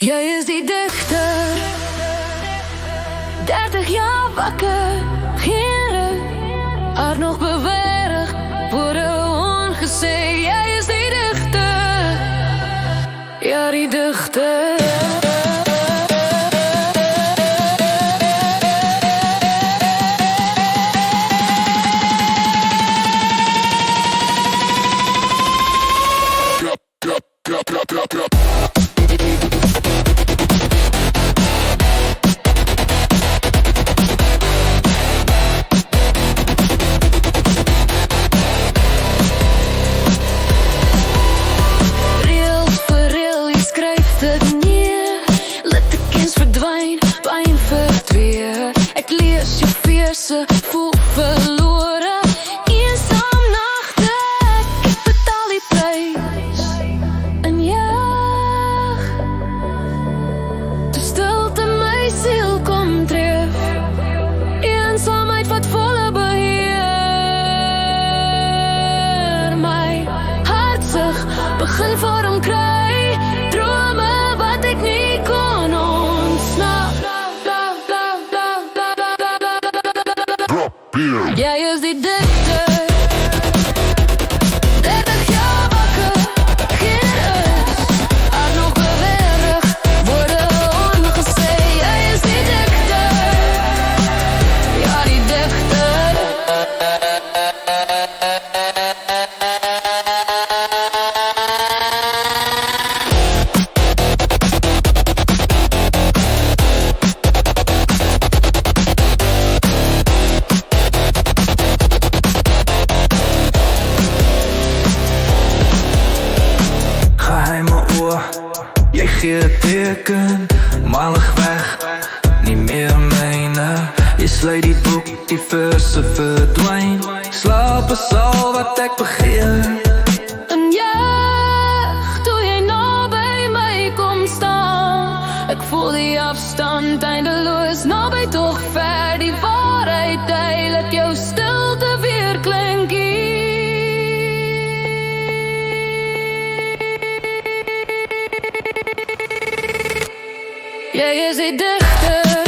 Jij is die dichter, 30 jaar wakker, geen rust, hart nog bewerig, worden ongezegd. Jij is die dichter, ja die dichter. Voel verloren, eenzaam nachten. Ik betaal die prijs en jaag. De stilte mijn ziel komt terug. Eenzaamheid wat volle beheer. Mijn hartzucht begin vorm kry. Dromen wat ik niet kon ontsnappen. Jij is die dichter, 30 jaar wakker, geen rust, hart nog bewerig, worden ongezegd. Jij is die dichter, ja die dichter. Jij geeft teken, malig weg, niet meer menen. Je sleet die boek, die versen verdwijnt. Slaap is al wat ik begeer. Een jacht, toen jij nou bij mij komt staan. Ik voel die afstand eindeloos, nou ben je toch ver. Die waarheid deel, jouw stilte weer klinkt. Jij is die dichter.